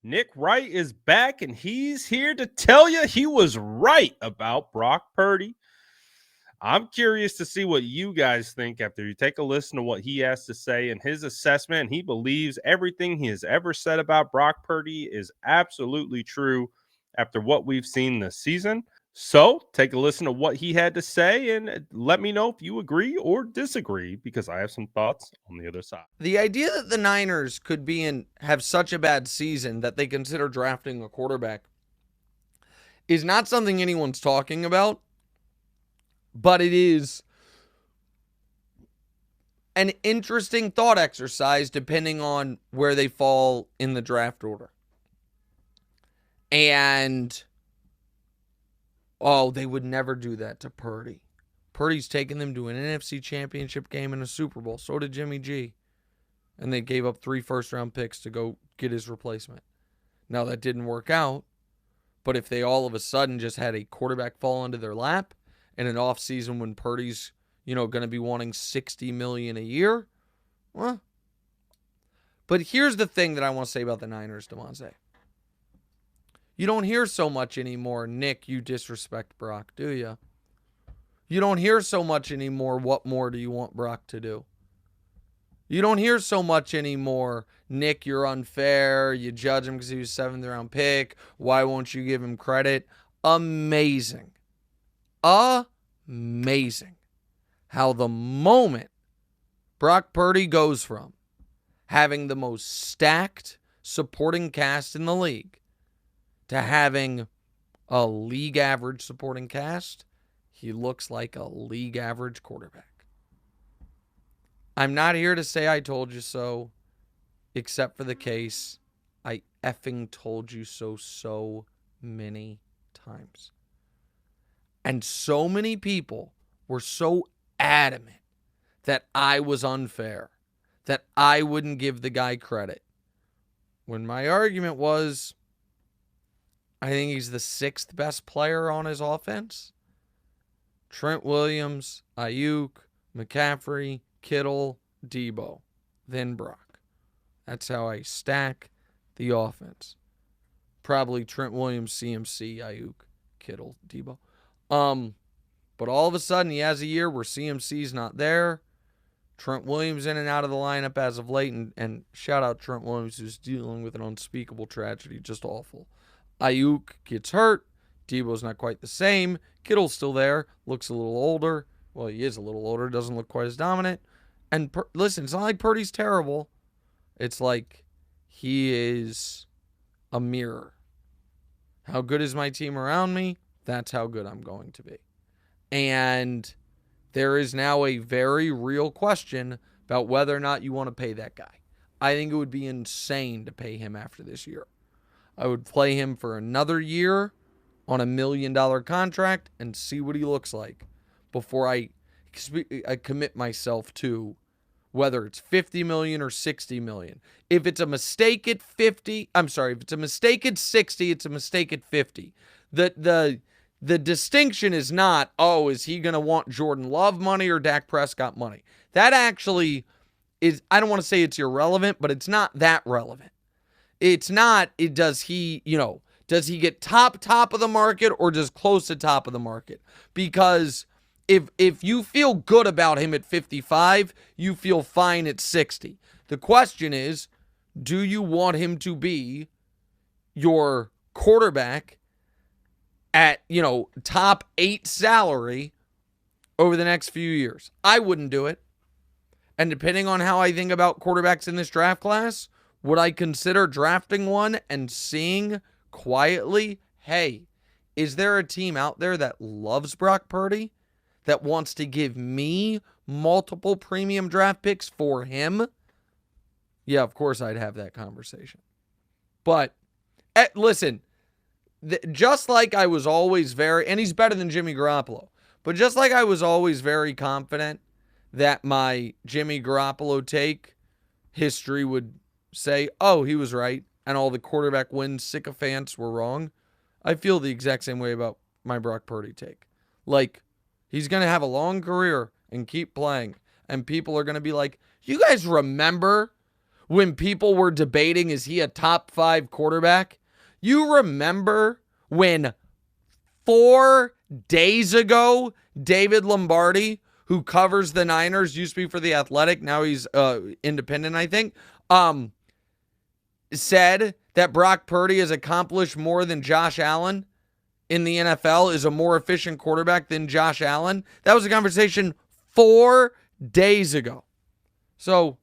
Nick Wright is back, and he's here to tell you he was right about Brock Purdy. I'm curious to see what you guys think after you take a listen to what he has to say and his assessment. He believes everything he has ever said about Brock Purdy is absolutely true after what we've seen this season. So take a listen to what he had to say and let me know if you agree or disagree, because I have some thoughts on the other side. The idea that the Niners could have such a bad season that they consider drafting a quarterback is not something anyone's talking about, but it is an interesting thought exercise depending on where they fall in the draft order. And they would never do that to Purdy. Purdy's taken them to an NFC championship game and a Super Bowl. So did Jimmy G. And they gave up 3 first-round picks to go get his replacement. Now, that didn't work out. But if they all of a sudden just had a quarterback fall into their lap in an offseason when Purdy's, going to be wanting $60 million a year, well. But here's the thing that I want to say about the Niners, DeMonte. You don't hear so much anymore, Nick, you disrespect Brock, do you? You don't hear so much anymore, what more do you want Brock to do? You don't hear so much anymore, Nick, you're unfair, you judge him because he was 7th round pick, why won't you give him credit? Amazing. Amazing. How the moment Brock Purdy goes from having the most stacked supporting cast in the league to having a league average supporting cast, he looks like a league average quarterback. I'm not here to say I told you so, except for the case I effing told you so many times. And so many people were so adamant that I was unfair, that I wouldn't give the guy credit. When my argument was, I think he's the 6th best player on his offense. Trent Williams, Ayuk, McCaffrey, Kittle, Debo, then Brock. That's how I stack the offense. Probably Trent Williams, CMC, Ayuk, Kittle, Debo. But all of a sudden he has a year where CMC's not there. Trent Williams in and out of the lineup as of late. And shout out Trent Williams, who's dealing with an unspeakable tragedy. Just awful. Ayuk gets hurt. Debo's not quite the same. Kittle's still there. Looks a little older. Well, he is a little older. Doesn't look quite as dominant. And listen, it's not like Purdy's terrible. It's like he is a mirror. How good is my team around me? That's how good I'm going to be. And there is now a very real question about whether or not you want to pay that guy. I think it would be insane to pay him after this year. I would play him for another year on $1 million contract and see what he looks like before I commit myself to whether it's $50 million or $60 million. If it's a mistake at 50, if it's a mistake at 60, it's a mistake at 50. The distinction is not, is he going to want Jordan Love money or Dak Prescott money? That actually is, I don't want to say it's irrelevant, but it's not that relevant. It's not, does he get top of the market or just close to top of the market? Because if you feel good about him at 55, you feel fine at 60. The question is, do you want him to be your quarterback at, top 8 salary over the next few years? I wouldn't do it. And depending on how I think about quarterbacks in this draft class, would I consider drafting one and seeing quietly, hey, is there a team out there that loves Brock Purdy, that wants to give me multiple premium draft picks for him? Yeah, of course I'd have that conversation. But, listen, just like I was always and he's better than Jimmy Garoppolo, but just like I was always very confident that my Jimmy Garoppolo take history would say, he was right, and all the quarterback win sycophants were wrong, I feel the exact same way about my Brock Purdy take. Like, he's going to have a long career and keep playing, and people are going to be like, you guys remember when people were debating, is he a top 5 quarterback? You remember when 4 days ago, David Lombardi, who covers the Niners, used to be for The Athletic, now he's independent, I think, said that Brock Purdy has accomplished more than Josh Allen in the NFL, is a more efficient quarterback than Josh Allen. That was a conversation 4 days ago. So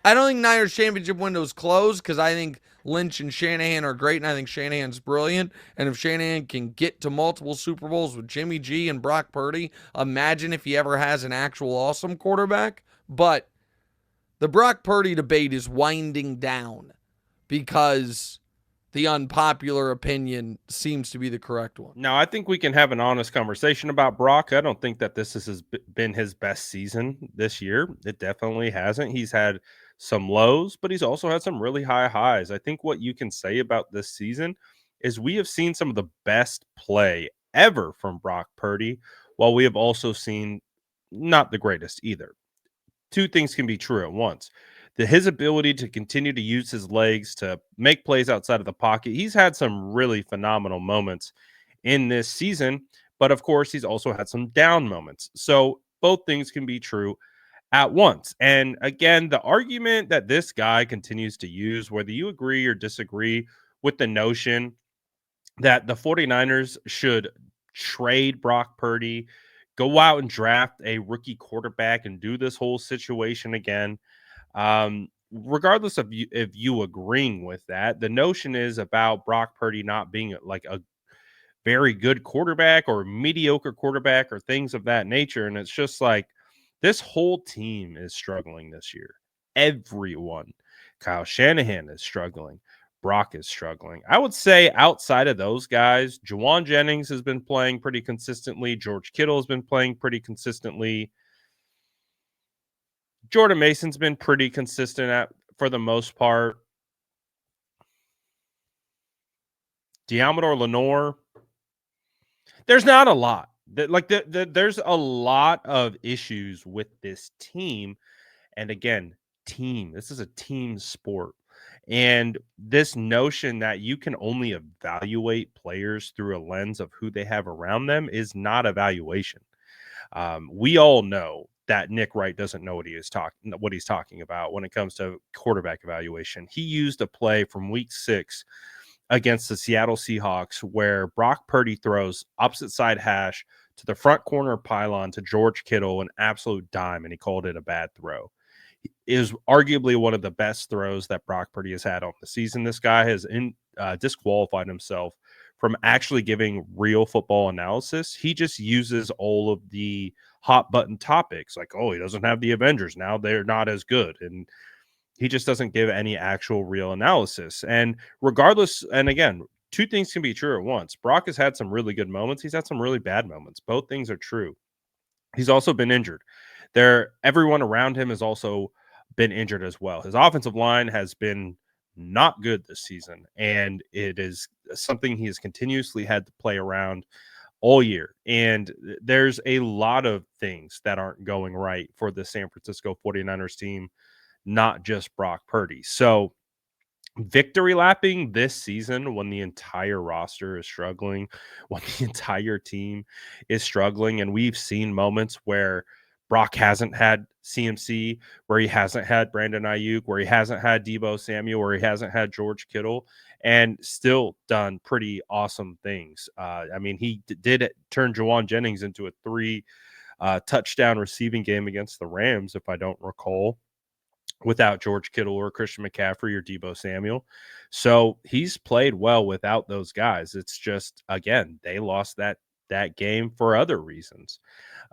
I don't think Niners championship window is closed because I think Lynch and Shanahan are great, and I think Shanahan's brilliant. And if Shanahan can get to multiple Super Bowls with Jimmy G and Brock Purdy, imagine if he ever has an actual awesome quarterback. But the Brock Purdy debate is winding down because the unpopular opinion seems to be the correct one. Now, I think we can have an honest conversation about Brock. I don't think that this has been his best season this year. It definitely hasn't. He's had some lows, but he's also had some really high highs. I think what you can say about this season is we have seen some of the best play ever from Brock Purdy, while we have also seen not the greatest either. Two things can be true at once. His ability to continue to use his legs to make plays outside of the pocket. He's had some really phenomenal moments in this season, but of course, he's also had some down moments. So both things can be true at once. And again, the argument that this guy continues to use, whether you agree or disagree with the notion that the 49ers should trade Brock Purdy, go out and draft a rookie quarterback and do this whole situation again. Regardless of you, if you agreeing with that, the notion is about Brock Purdy not being like a very good quarterback or mediocre quarterback or things of that nature. And it's just like this whole team is struggling this year. Everyone. Kyle Shanahan is struggling. Brock is struggling. I would say outside of those guys, Juwan Jennings has been playing pretty consistently. George Kittle has been playing pretty consistently. Jordan Mason's been pretty consistent for the most part. Deommodore Lenoir, there's not a lot. There's a lot of issues with this team. And again, team. This is a team sport. And this notion that you can only evaluate players through a lens of who they have around them is not evaluation. We all know that Nick Wright doesn't know what he's talking about when it comes to quarterback evaluation. He used a play from week 6 against the Seattle Seahawks where Brock Purdy throws opposite side hash to the front corner pylon to George Kittle, an absolute dime, and he called it a bad throw. Is arguably one of the best throws that Brock Purdy has had on the season. This guy has disqualified himself from actually giving real football analysis. He just uses all of the hot button topics like, oh, he doesn't have the Avengers. Now they're not as good. And he just doesn't give any actual real analysis. And regardless, and again, two things can be true at once. Brock has had some really good moments. He's had some really bad moments. Both things are true. He's also been injured. Everyone around him has also been injured as well. His offensive line has been not good this season, and it is something he has continuously had to play around all year. And there's a lot of things that aren't going right for the San Francisco 49ers team, not just Brock Purdy. So victory lapping this season when the entire roster is struggling, when the entire team is struggling, and we've seen moments where Brock hasn't had CMC, where he hasn't had Brandon Ayuk, where he hasn't had Deebo Samuel, where he hasn't had George Kittle, and still done pretty awesome things. I mean, he did turn Juwan Jennings into a 3 touchdown receiving game against the Rams, if I don't recall, without George Kittle or Christian McCaffrey or Deebo Samuel. So he's played well without those guys. It's just, again, they lost that game for other reasons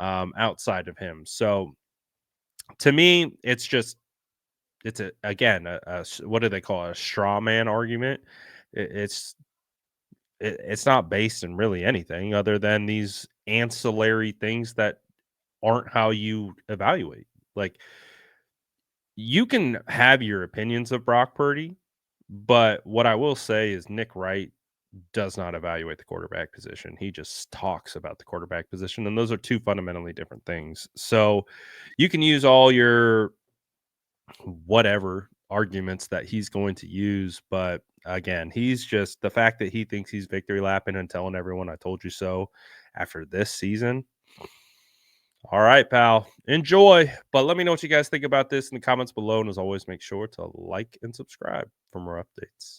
outside of him. So to me, it's what do they call it? A straw man argument. It's not based in really anything other than these ancillary things that aren't how you evaluate. Like, you can have your opinions of Brock Purdy, but what I will say is Nick Wright does not evaluate the quarterback position. He just talks about the quarterback position, and those are two fundamentally different things. So you can use all your whatever arguments that he's going to use. But again, he's just the fact that he thinks he's victory lapping and telling everyone I told you so after this season. All right, pal. Enjoy. But let me know what you guys think about this in the comments below. And as always, make sure to like and subscribe for more updates.